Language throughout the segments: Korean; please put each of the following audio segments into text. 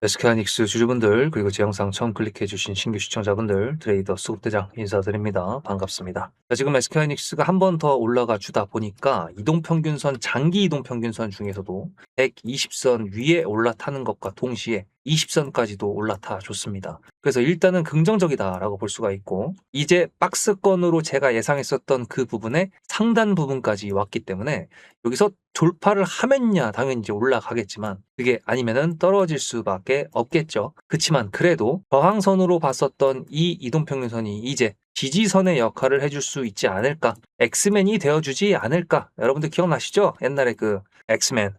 SK하이닉스 주주분들 그리고 제 영상 처음 클릭해주신 신규 시청자분들 트레이더 수급대장 인사드립니다. 반갑습니다. 자, 지금 SK하이닉스가 한 번 더 올라가 주다 보니까 이동평균선 장기 이동평균선 중에서도 120선 위에 올라타는 것과 동시에 20선까지도 올라타 줬습니다. 그래서 일단은 긍정적이다라고 볼 수가 있고 이제 박스권으로 제가 예상했었던 그 부분의 상단 부분까지 왔기 때문에 여기서 돌파를 하면야 당연히 이제 올라가겠지만 그게 아니면은 떨어질 수밖에 없겠죠. 그치만 그래도 저항선으로 봤었던 이 이동평균선이 이제 지지선의 역할을 해줄 수 있지 않을까? 엑스맨이 되어주지 않을까? 여러분들 기억나시죠? 옛날에 그 엑스맨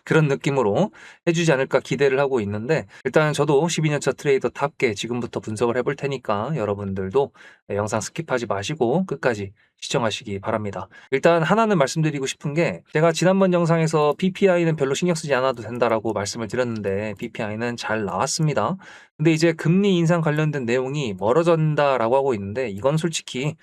그런 느낌으로 해주지 않을까 기대를 하고 있는데 일단 저도 12년차 트레이더답게 지금부터 분석을 해볼 테니까 여러분들도 영상 스킵하지 마시고 끝까지 시청하시기 바랍니다. 일단 하나는 말씀드리고 싶은 게 제가 지난번 영상에서 PPI는 별로 신경 쓰지 않아도 된다라고 말씀을 드렸는데 PPI는 잘 나왔습니다. 근데 이제 금리 인상 관련된 내용이 멀어진다라고 하고 있는데 이건 솔직히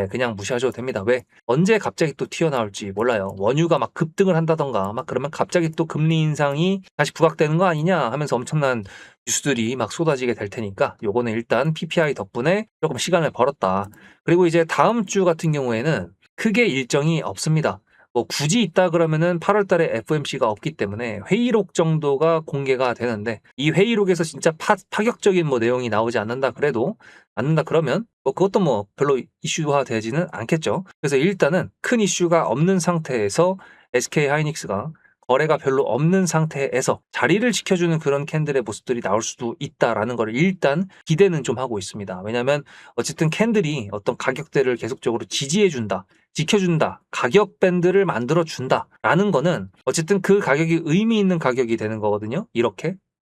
그냥 무시하셔도 됩니다. 왜? 언제 갑자기 또 튀어나올지 몰라요. 원유가 막 급등을 한다던가 막 그러면 갑자기 또 금리 인상이 다시 부각되는 거 아니냐 하면서 엄청난 뉴스들이 막 쏟아지게 될 테니까 요거는 일단 PPI 덕분에 조금 시간을 벌었다. 그리고 이제 다음 주 같은 경우에는 크게 일정이 없습니다. 뭐 굳이 있다 그러면은 8월 달에 FOMC가 없기 때문에 회의록 정도가 공개가 되는데 이 회의록에서 진짜 파격적인 뭐 내용이 나오지 않는다 그러면 뭐 그것도 뭐 별로 이슈화 되지는 않겠죠. 그래서 일단은 큰 이슈가 없는 상태에서 SK 하이닉스가 거래가 별로 없는 상태에서 자리를 지켜주는 그런 캔들의 모습들이 나올 수도 있다라는 걸 일단 기대는 좀 하고 있습니다. 왜냐하면 어쨌든 캔들이 어떤 가격대를 계속적으로 지지해준다, 지켜준다, 가격 밴드를 만들어준다라는 거는 어쨌든 그 가격이 의미 있는 가격이 되는 거거든요.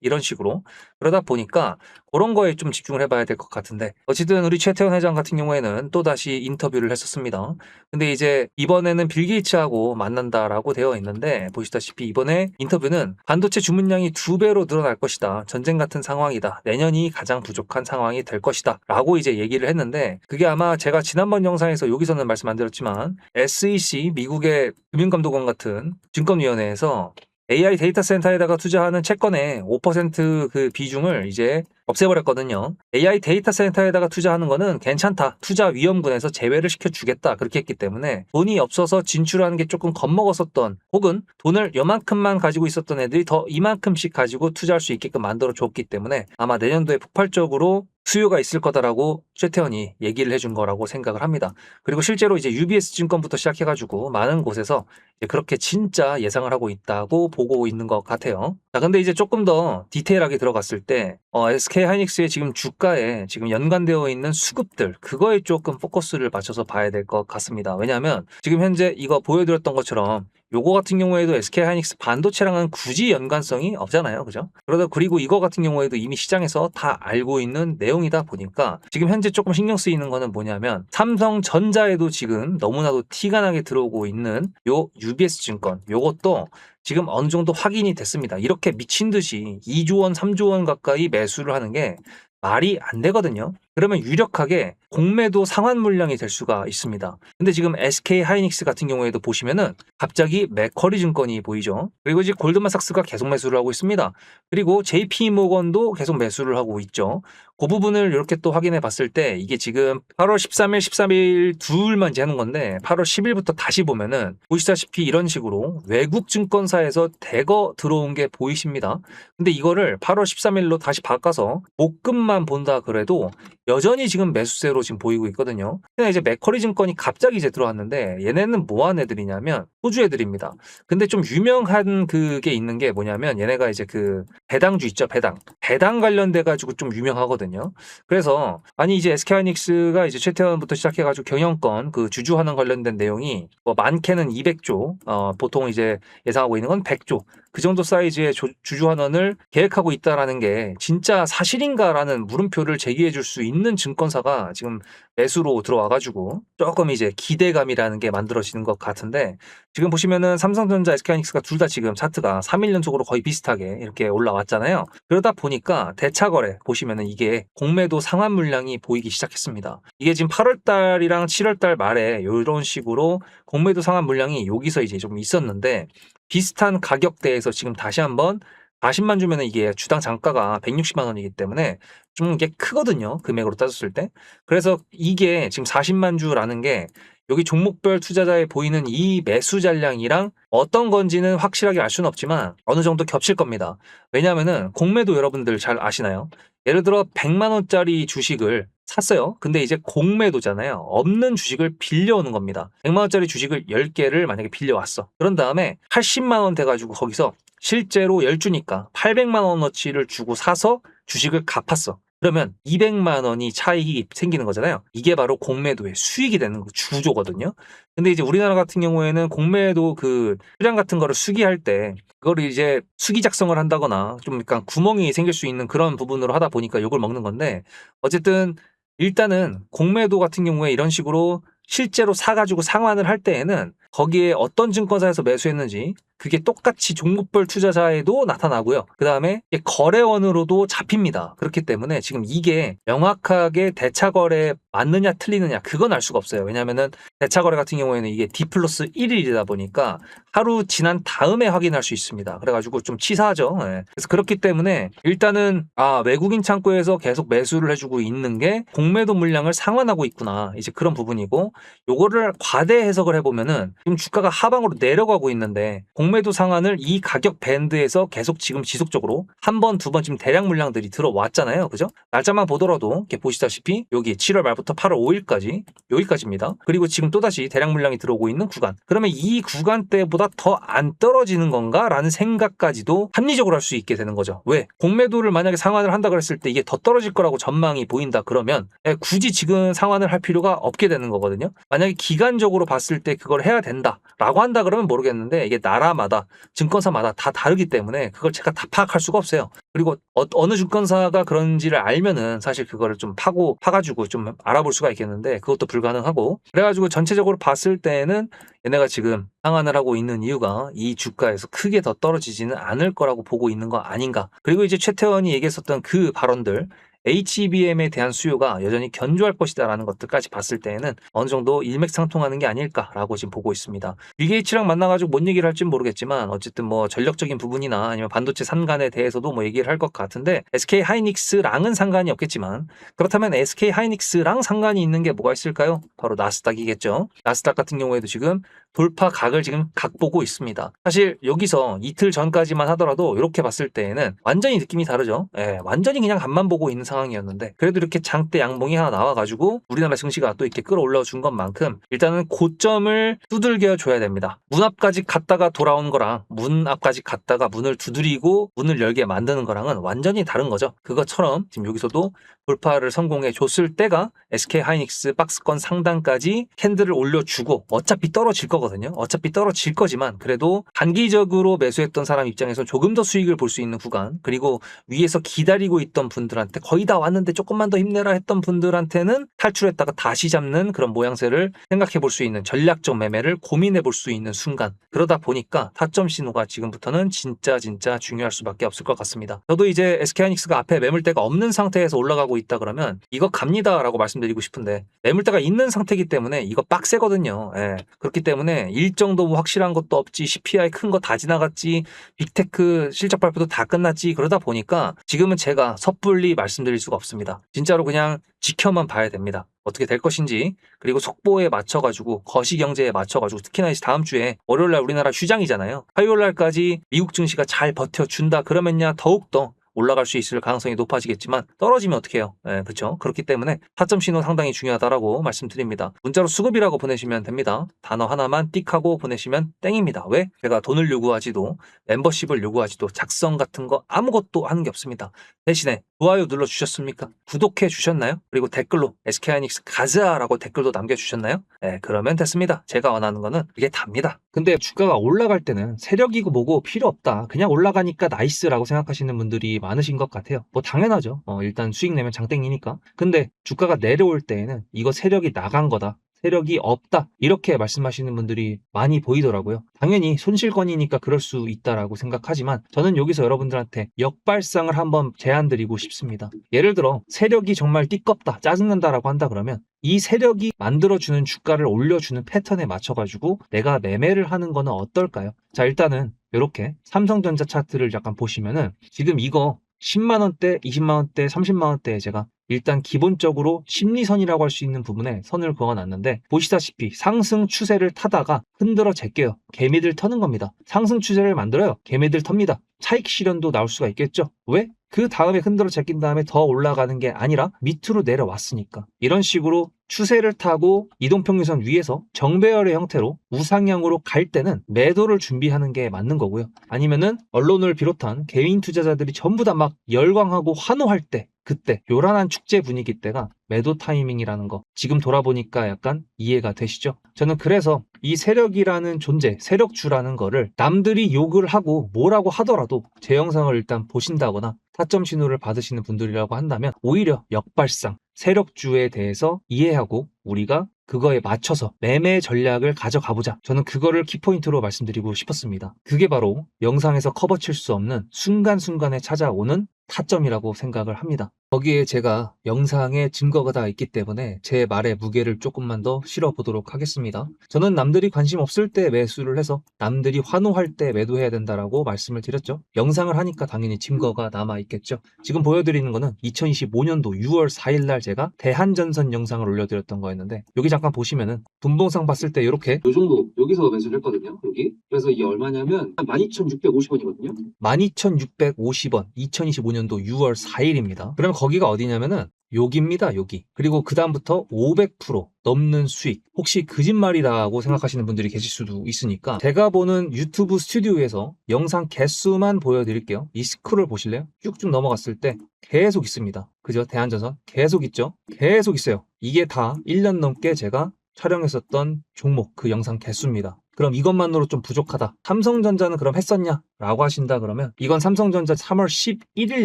이런 식으로. 그러다 보니까 그런 거에 좀 집중을 해봐야 될 것 같은데 어쨌든 우리 최태원 회장 같은 경우에는 또다시 인터뷰를 했었습니다. 근데 이제 이번에는 빌 게이츠하고 만난다라고 되어 있는데 보시다시피 이번에 인터뷰는 반도체 주문량이 2배로 늘어날 것이다. 전쟁 같은 상황이다. 내년이 가장 부족한 상황이 될 것이다. 라고 이제 얘기를 했는데 그게 아마 제가 지난번 영상에서 여기서는 말씀 안 드렸지만 SEC 미국의 금융감독원 같은 증권위원회에서 AI 데이터 센터에다가 투자하는 채권의 5%그 비중을 이제 없애버렸거든요. AI 데이터 센터에다가 투자하는 거는 괜찮다. 투자 위험군에서 제외를 시켜주겠다. 그렇게 했기 때문에 돈이 없어서 진출하는 게 조금 겁먹었었던 혹은 돈을 요만큼만 가지고 있었던 애들이 더 이만큼씩 가지고 투자할 수 있게끔 만들어줬기 때문에 아마 내년도에 폭발적으로 수요가 있을 거다라고 최태원이 얘기를 해준 거라고 생각을 합니다. 그리고 실제로 이제 UBS 증권부터 시작해가지고 많은 곳에서 이제 그렇게 진짜 예상을 하고 있다고 보고 있는 것 같아요. 자, 근데 이제 조금 더 디테일하게 들어갔을 때 SK 하이닉스의 지금 주가에 지금 연관되어 있는 수급들 그거에 조금 포커스를 맞춰서 봐야 될 것 같습니다. 왜냐하면 지금 현재 이거 보여드렸던 것처럼 요거 같은 경우에도 SK 하이닉스 반도체랑은 굳이 연관성이 없잖아요. 그죠? 그리고 이거 같은 경우에도 이미 시장에서 다 알고 있는 내용이다 보니까 지금 현재 조금 신경 쓰이는 거는 뭐냐면 삼성전자에도 지금 너무나도 티가 나게 들어오고 있는 요 UBS 증권 요것도 지금 어느 정도 확인이 됐습니다. 이렇게 미친 듯이 2조 원, 3조 원 가까이 매수를 하는 게 말이 안 되거든요. 그러면 유력하게 공매도 상환 물량이 될 수가 있습니다. 근데 지금 SK 하이닉스 같은 경우에도 보시면은 갑자기 맥쿼리 증권이 보이죠. 그리고 이제 골드만삭스가 계속 매수를 하고 있습니다. 그리고 JP 모건도 계속 매수를 하고 있죠. 그 부분을 이렇게 또 확인해 봤을 때 이게 지금 8월 13일, 13일 둘만 이제 하는 건데 8월 10일부터 다시 보면은 보시다시피 이런 식으로 외국 증권사에서 대거 들어온 게 보이십니다. 근데 이거를 8월 13일로 다시 바꿔서 목금만 본다 그래도 여전히 지금 매수세로 지금 보이고 있거든요. 근데 이제 맥쿼리 증권이 갑자기 이제 들어왔는데 얘네는 뭐한 애들이냐면 호주 애들입니다. 근데 좀 유명한 그게 있는 게 뭐냐면 얘네가 이제 그 배당주 있죠, 배당 관련돼 가지고 좀 유명하거든요. 그래서 아니 이제 SK하이닉스가 이제 최태원부터 시작해 가지고 경영권 그 주주환원 관련된 내용이 뭐 많게는 200조 보통 이제 예상하고 있는 건 100조 그 정도 사이즈의 주주환원을 계획하고 있다라는 게 진짜 사실인가라는 물음표를 제기해 줄 수 있는 증권사가 지금 매수로 들어와가지고 조금 이제 기대감이라는 게 만들어지는 것 같은데 지금 보시면은 삼성전자, SK하이닉스가 둘 다 지금 차트가 3일 연속으로 거의 비슷하게 이렇게 올라왔잖아요. 그러다 보니까 대차거래 보시면은 이게 공매도 상환 물량이 보이기 시작했습니다. 이게 지금 8월 달이랑 7월 달 말에 이런 식으로 공매도 상환 물량이 여기서 이제 좀 있었는데 비슷한 가격대에서 지금 다시 한번 40만 주면은 이게 주당 장가가 160만 원이기 때문에 좀 이게 크거든요. 금액으로 따졌을 때. 그래서 이게 지금 40만 주라는 게 여기 종목별 투자자에 보이는 이 매수 잔량이랑 어떤 건지는 확실하게 알 수는 없지만 어느 정도 겹칠 겁니다. 왜냐하면은 공매도 여러분들 잘 아시나요? 예를 들어 100만 원짜리 주식을 샀어요. 근데 이제 공매도잖아요. 없는 주식을 빌려오는 겁니다. 100만 원짜리 주식을 10개를 만약에 빌려왔어. 그런 다음에 80만 원 돼가지고 거기서 실제로 10주니까 800만 원어치를 주고 사서 주식을 갚았어. 그러면 200만 원이 차익이 생기는 거잖아요. 이게 바로 공매도의 수익이 되는 주조거든요. 근데 이제 우리나라 같은 경우에는 공매도 그 수량 같은 거를 수기할 때 그거를 이제 수기 작성을 한다거나 좀 약간 구멍이 생길 수 있는 그런 부분으로 하다 보니까 욕을 먹는 건데 어쨌든 일단은 공매도 같은 경우에 이런 식으로 실제로 사가지고 상환을 할 때에는 거기에 어떤 증권사에서 매수했는지 그게 똑같이 종목별 투자자에도 나타나고요. 그 다음에 거래원으로도 잡힙니다. 그렇기 때문에 지금 이게 명확하게 대차거래 맞느냐 틀리느냐 그건 알 수가 없어요. 왜냐하면은 대차거래 같은 경우에는 이게 D+1일이다 보니까 하루 지난 다음에 확인할 수 있습니다. 그래가지고 좀 치사하죠. 예. 그래서 그렇기 때문에 일단은 외국인 창구에서 계속 매수를 해주고 있는 게 공매도 물량을 상환하고 있구나. 이제 그런 부분이고 요거를 과대 해석을 해보면은 지금 주가가 하방으로 내려가고 있는데 공매도 상환을 이 가격 밴드에서 계속 지금 지속적으로 한 번, 두 번쯤 대량 물량들이 들어왔잖아요. 그죠? 날짜만 보더라도 이렇게 보시다시피 여기 7월 말부터 8월 5일까지 여기까지입니다. 그리고 지금 또다시 대량 물량이 들어오고 있는 구간. 그러면 이 구간대보다 더 안 떨어지는 건가? 라는 생각까지도 합리적으로 할 수 있게 되는 거죠. 왜? 공매도를 만약에 상환을 한다 그랬을 때 이게 더 떨어질 거라고 전망이 보인다 그러면 굳이 지금 상환을 할 필요가 없게 되는 거거든요. 만약에 기간적으로 봤을 때 그걸 해야 된다라고 한다 그러면 모르겠는데 이게 나라마다 증권사마다 다 다르기 때문에 그걸 제가 다 파악할 수가 없어요. 그리고 어느 증권사가 그런지를 알면은 사실 그거를 좀 파가지고 좀 알아볼 수가 있겠는데 그것도 불가능하고 그래가지고 전체적으로 봤을 때는 얘네가 지금 상환을 하고 있는 이유가 이 주가에서 크게 더 떨어지지는 않을 거라고 보고 있는 거 아닌가. 그리고 이제 최태원이 얘기했었던 그 발언들 HBM에 대한 수요가 여전히 견조할 것이다라는 것들까지 봤을 때에는 어느 정도 일맥상통하는 게 아닐까라고 지금 보고 있습니다. 빌 게이츠랑 만나가지고 뭔 얘기를 할지는 모르겠지만 어쨌든 뭐 전력적인 부분이나 아니면 반도체 산간에 대해서도 뭐 얘기를 할 것 같은데 SK 하이닉스랑은 상관이 없겠지만 그렇다면 SK 하이닉스랑 상관이 있는 게 뭐가 있을까요? 바로 나스닥이겠죠. 나스닥 같은 경우에도 지금 돌파 각을 지금 각보고 있습니다. 사실 여기서 이틀 전까지만 하더라도 이렇게 봤을 때에는 완전히 느낌이 다르죠. 완전히 그냥 간만 보고 있는 상황이었는데 그래도 이렇게 장대 양봉이 하나 나와가지고 우리나라 증시가 또 이렇게 끌어올려 준 것만큼 일단은 고점을 두들겨 줘야 됩니다. 문 앞까지 갔다가 돌아온 거랑 문 앞까지 갔다가 문을 두드리고 문을 열게 만드는 거랑은 완전히 다른 거죠. 그것처럼 지금 여기서도 돌파를 성공해 줬을 때가 SK 하이닉스 박스권 상단까지 캔들을 올려주고 어차피 떨어질 거거든요. 어차피 떨어질 거지만 그래도 단기적으로 매수했던 사람 입장에서 조금 더 수익을 볼 수 있는 구간 그리고 위에서 기다리고 있던 분들한테 거의 다 왔는데 조금만 더 힘내라 했던 분들한테는 탈출했다가 다시 잡는 그런 모양새를 생각해 볼 수 있는 전략적 매매를 고민해 볼 수 있는 순간 그러다 보니까 타점 신호가 지금부터는 진짜 중요할 수밖에 없을 것 같습니다. 저도 이제 SK하이닉스가 앞에 매물대가 없는 상태에서 올라가고 있다 그러면 이거 갑니다 라고 말씀드리고 싶은데 매물대가 있는 상태이기 때문에 이거 빡세거든요. 그렇기 때문에 일정도 뭐 확실한 것도 없지 CPI 큰 거 다 지나갔지 빅테크 실적 발표도 다 끝났지 그러다 보니까 지금은 제가 섣불리 말씀드릴 수가 없습니다. 진짜로 그냥 지켜만 봐야 됩니다. 어떻게 될 것인지 그리고 속보에 맞춰가지고 거시경제에 맞춰가지고 특히나 이제 다음 주에 월요일날 우리나라 휴장이잖아요. 화요일날까지 미국 증시가 잘 버텨준다 그러면야 더욱더 올라갈 수 있을 가능성이 높아지겠지만 떨어지면 어떡해요? 그렇죠. 그렇기 때문에 타점 신호 상당히 중요하다라고 말씀드립니다. 문자로 수급이라고 보내시면 됩니다. 단어 하나만 띡 하고 보내시면 땡입니다. 왜? 제가 돈을 요구하지도 멤버십을 요구하지도 작성 같은 거 아무것도 하는 게 없습니다. 대신에 좋아요 눌러주셨습니까? 구독해 주셨나요? 그리고 댓글로 SK하이닉스 가자라고 댓글도 남겨주셨나요? 그러면 됐습니다. 제가 원하는 거는 이게 답니다. 근데 주가가 올라갈 때는 세력이고 뭐고 필요 없다. 그냥 올라가니까 나이스라고 생각하시는 분들이 많으신 것 같아요. 뭐 당연하죠. 일단 수익 내면 장땡이니까. 근데 주가가 내려올 때에는 이거 세력이 나간 거다. 세력이 없다. 이렇게 말씀하시는 분들이 많이 보이더라고요. 당연히 손실권이니까 그럴 수 있다라고 생각하지만 저는 여기서 여러분들한테 역발상을 한번 제안드리고 싶습니다. 예를 들어 세력이 정말 띠껍다, 짜증난다라고 한다 그러면 이 세력이 만들어주는 주가를 올려주는 패턴에 맞춰가지고 내가 매매를 하는 거는 어떨까요? 자, 일단은 이렇게 삼성전자 차트를 약간 보시면은 지금 이거 10만원대, 20만원대, 30만원대에 제가 일단 기본적으로 심리선이라고 할 수 있는 부분에 선을 그어놨는데 보시다시피 상승 추세를 타다가 흔들어 제껴요. 개미들 터는 겁니다. 상승 추세를 만들어요. 개미들 텁니다. 차익 실현도 나올 수가 있겠죠. 왜? 그 다음에 흔들어 제낀 다음에 더 올라가는 게 아니라 밑으로 내려왔으니까. 이런 식으로 추세를 타고 이동평균선 위에서 정배열의 형태로 우상향으로 갈 때는 매도를 준비하는 게 맞는 거고요. 아니면은 언론을 비롯한 개인 투자자들이 전부 다 막 열광하고 환호할 때, 그때 요란한 축제 분위기 때가 매도 타이밍이라는 거 지금 돌아보니까 약간 이해가 되시죠? 저는 그래서 이 세력이라는 존재, 세력주라는 거를 남들이 욕을 하고 뭐라고 하더라도 제 영상을 일단 보신다거나 타점 신호를 받으시는 분들이라고 한다면 오히려 역발상, 세력주에 대해서 이해하고 우리가 그거에 맞춰서 매매 전략을 가져가보자. 저는 그거를 키포인트로 말씀드리고 싶었습니다. 그게 바로 영상에서 커버칠 수 없는 순간순간에 찾아오는 타점이라고 생각을 합니다. 거기에 제가 영상에 증거가 다 있기 때문에 제 말의 무게를 조금만 더 실어보도록 하겠습니다. 저는 남들이 관심 없을 때 매수를 해서 남들이 환호할 때 매도해야 된다라고 말씀을 드렸죠. 영상을 하니까 당연히 증거가 남아있겠죠. 지금 보여드리는 거는 2025년도 6월 4일 날 제가 대한전선 영상을 올려드렸던 거였는데 여기 잠깐 보시면은 분봉상 봤을 때 이렇게 요 정도 여기서 매수를 했거든요. 여기. 그래서 이게 얼마냐면 12,650원이거든요. 12,650원 2025년도 6월 4일입니다. 그럼 거기가 어디냐면은 여기입니다. 여기. 그리고 그 다음부터 500% 넘는 수익. 혹시 거짓말이라고 생각하시는 분들이 계실 수도 있으니까 제가 보는 유튜브 스튜디오에서 영상 개수만 보여드릴게요. 이 스크롤 보실래요? 쭉쭉 넘어갔을 때 계속 있습니다. 그죠? 대한전선 계속 있죠? 계속 있어요. 이게 다 1년 넘게 제가 촬영했었던 종목 그 영상 개수입니다. 그럼 이것만으로 좀 부족하다. 삼성전자는 그럼 했었냐? 라고 하신다 그러면 이건 삼성전자 3월 11일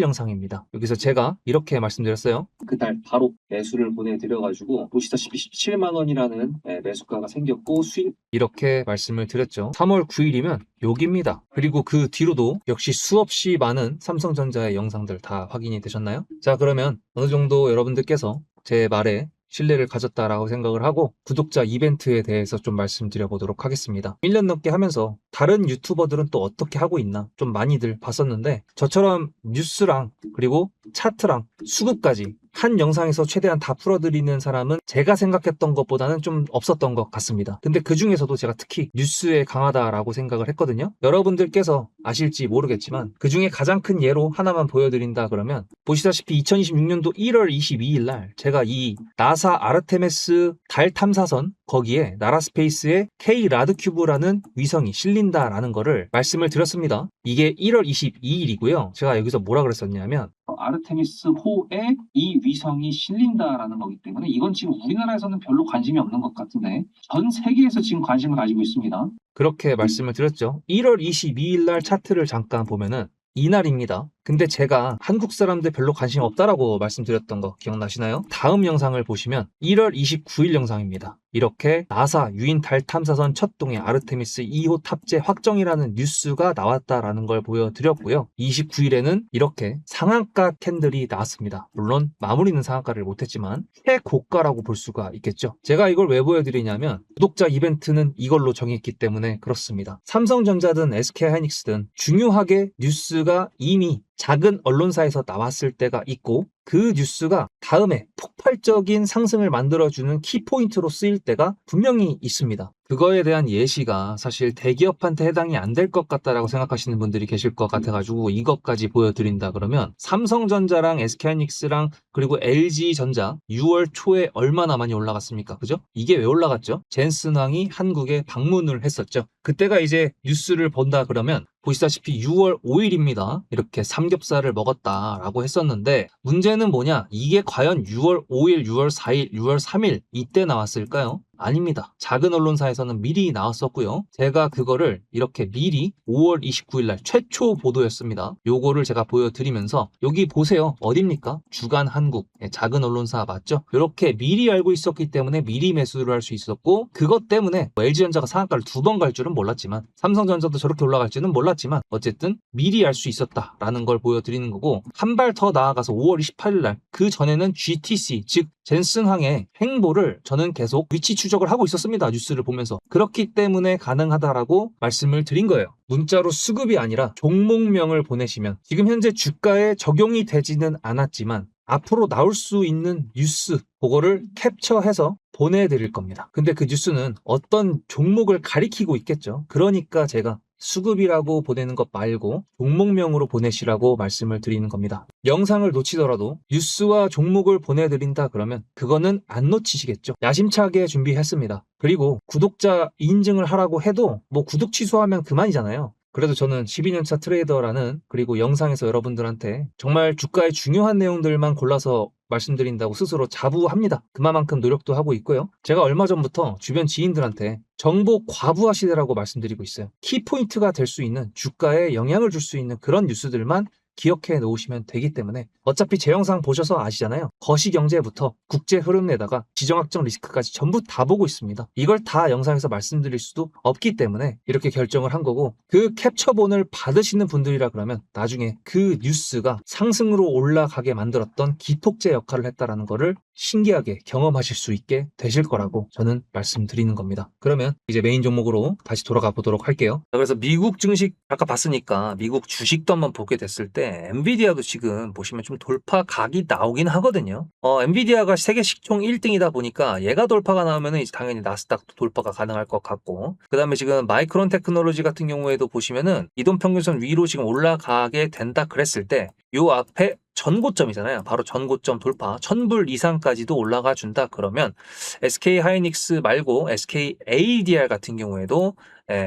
영상입니다. 여기서 제가 이렇게 말씀드렸어요. 그날 바로 매수를 보내드려가지고 보시다시피 17만원이라는 매수가가 생겼고 수익 이렇게 말씀을 드렸죠. 3월 9일이면 여기입니다. 그리고 그 뒤로도 역시 수없이 많은 삼성전자의 영상들 다 확인이 되셨나요? 자, 그러면 어느 정도 여러분들께서 제 말에 신뢰를 가졌다라고 생각을 하고 구독자 이벤트에 대해서 좀 말씀드려 보도록 하겠습니다. 1년 넘게 하면서 다른 유튜버들은 또 어떻게 하고 있나 좀 많이들 봤었는데 저처럼 뉴스랑 그리고 차트랑 수급까지 한 영상에서 최대한 다 풀어드리는 사람은 제가 생각했던 것보다는 좀 없었던 것 같습니다. 근데 그 중에서도 제가 특히 뉴스에 강하다라고 생각을 했거든요. 여러분들께서 아실지 모르겠지만 그 중에 가장 큰 예로 하나만 보여드린다 그러면 보시다시피 2026년도 1월 22일 날 제가 이 나사 아르테미스 달 탐사선 거기에 나라스페이스의 K-라드큐브라는 위성이 실린다라는 거를 말씀을 드렸습니다. 이게 1월 22일이고요. 제가 여기서 뭐라 그랬었냐면 아르테미스 호에 이 위성이 실린다라는 거기 때문에 이건 지금 우리나라에서는 별로 관심이 없는 것 같은데 전 세계에서 지금 관심을 가지고 있습니다. 그렇게 말씀을 드렸죠. 1월 22일 날 차트를 잠깐 보면은 이날입니다. 근데 제가 한국 사람들 별로 관심 없다라고 말씀드렸던 거 기억나시나요? 다음 영상을 보시면 1월 29일 영상입니다. 이렇게 나사 유인 달 탐사선 첫 동의 아르테미스 2호 탑재 확정이라는 뉴스가 나왔다라는 걸 보여드렸고요. 29일에는 이렇게 상한가 캔들이 나왔습니다. 물론 마무리는 상한가를 못했지만 최고가라고 볼 수가 있겠죠. 제가 이걸 왜 보여드리냐면 구독자 이벤트는 이걸로 정했기 때문에 그렇습니다. 삼성전자든 SK하이닉스든 중요하게 뉴스가 이미 작은 언론사에서 나왔을 때가 있고 그 뉴스가 다음에 폭발적인 상승을 만들어주는 키포인트로 쓰일 때가 분명히 있습니다. 그거에 대한 예시가 사실 대기업한테 해당이 안 될 것 같다라고 생각하시는 분들이 계실 것 같아가지고 이것까지 보여드린다 그러면 삼성전자랑 SK하이닉스랑 그리고 LG전자 6월 초에 얼마나 많이 올라갔습니까? 그죠? 이게 왜 올라갔죠? 젠슨왕이 한국에 방문을 했었죠. 그때가 이제 뉴스를 본다 그러면 보시다시피 6월 5일입니다. 이렇게 삼겹살을 먹었다라고 했었는데 문제는 뭐냐? 이게 과연 6월 5일, 6월 4일, 6월 3일 이때 나왔을까요? 아닙니다. 작은 언론사에서는 미리 나왔었고요. 제가 그거를 이렇게 미리 5월 29일 날 최초 보도였습니다. 요거를 제가 보여드리면서 여기 보세요. 어딥니까? 주간 한국. 작은 언론사 맞죠? 이렇게 미리 알고 있었기 때문에 미리 매수를 할 수 있었고 그것 때문에 LG전자가 상한가를 2번 갈 줄은 몰랐지만 삼성전자도 저렇게 올라갈지는 몰랐지만 어쨌든 미리 알 수 있었다라는 걸 보여드리는 거고 한 발 더 나아가서 5월 28일 날 그 전에는 GTC 즉 젠슨항의 행보를 저는 계속 위치 추적 추적을 하고 있었습니다. 뉴스를 보면서. 그렇기 때문에 가능하다라고 말씀을 드린 거예요. 문자로 수급이 아니라 종목명을 보내시면 지금 현재 주가에 적용이 되지는 않았지만 앞으로 나올 수 있는 뉴스 그거를 캡처해서 보내드릴 겁니다. 근데 그 뉴스는 어떤 종목을 가리키고 있겠죠. 그러니까 제가 수급이라고 보내는 것 말고 종목명으로 보내시라고 말씀을 드리는 겁니다. 영상을 놓치더라도 뉴스와 종목을 보내드린다 그러면 그거는 안 놓치시겠죠. 야심차게 준비했습니다. 그리고 구독자 인증을 하라고 해도 뭐 구독 취소하면 그만이잖아요. 그래도 저는 12년차 트레이더라는, 그리고 영상에서 여러분들한테 정말 주가의 중요한 내용들만 골라서 말씀드린다고 스스로 자부합니다. 그만큼 노력도 하고 있고요. 제가 얼마 전부터 주변 지인들한테 정보 과부하시대라고 말씀드리고 있어요. 키포인트가 될 수 있는, 주가에 영향을 줄 수 있는 그런 뉴스들만 기억해 놓으시면 되기 때문에, 어차피 제 영상 보셔서 아시잖아요. 거시경제부터 국제 흐름에다가 지정학적 리스크까지 전부 다 보고 있습니다. 이걸 다 영상에서 말씀드릴 수도 없기 때문에 이렇게 결정을 한 거고, 그 캡처본을 받으시는 분들이라 그러면 나중에 그 뉴스가 상승으로 올라가게 만들었던 기폭제 역할을 했다라는 거를 신기하게 경험하실 수 있게 되실 거라고 저는 말씀드리는 겁니다. 그러면 이제 메인 종목으로 다시 돌아가 보도록 할게요. 그래서 미국 증시 아까 봤으니까 미국 주식도 한번 보게 됐을 때 엔비디아도 지금 보시면 좀 돌파 각이 나오긴 하거든요. 엔비디아가 세계 시총 1등이다 보니까 얘가 돌파가 나오면은 이제 당연히 나스닥도 돌파가 가능할 것 같고, 그 다음에 지금 마이크론 테크놀로지 같은 경우에도 보시면은 이동평균선 위로 지금 올라가게 된다 그랬을 때 요 앞에 전고점이잖아요. 바로 전고점 돌파 1000불 이상까지도 올라가 준다 그러면 SK 하이닉스 말고 SK ADR 같은 경우에도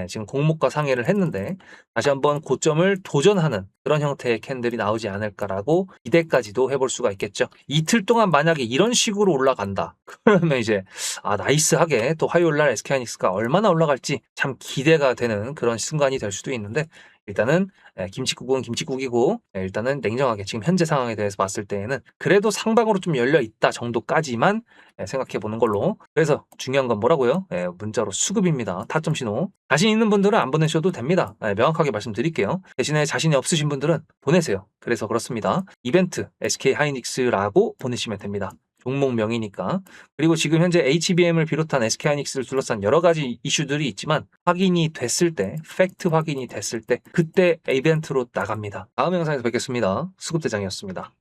지금 공모가 상회를 했는데 다시 한번 고점을 도전하는 그런 형태의 캔들이 나오지 않을까라고 기대까지도 해볼 수가 있겠죠. 이틀 동안 만약에 이런 식으로 올라간다 그러면 이제 나이스하게 또 화요일날 SK 하이닉스가 얼마나 올라갈지 참 기대가 되는 그런 순간이 될 수도 있는데, 일단은 김칫국은 김칫국이고, 일단은 냉정하게 지금 현재 상황에 대해서 봤을 때에는 그래도 상방으로 좀 열려 있다 정도까지만 생각해 보는 걸로. 그래서 중요한 건 뭐라고요? 문자로 수급입니다. 타점 신호. 자신 있는 분들은 안 보내셔도 됩니다. 명확하게 말씀드릴게요. 대신에 자신이 없으신 분들은 보내세요. 그래서 그렇습니다. 이벤트 SK 하이닉스라고 보내시면 됩니다. 종목명이니까. 그리고 지금 현재 HBM을 비롯한 SK하이닉스를 둘러싼 여러 가지 이슈들이 있지만 확인이 됐을 때, 팩트 확인이 됐을 때 그때 이벤트로 나갑니다. 다음 영상에서 뵙겠습니다. 수급대장이었습니다.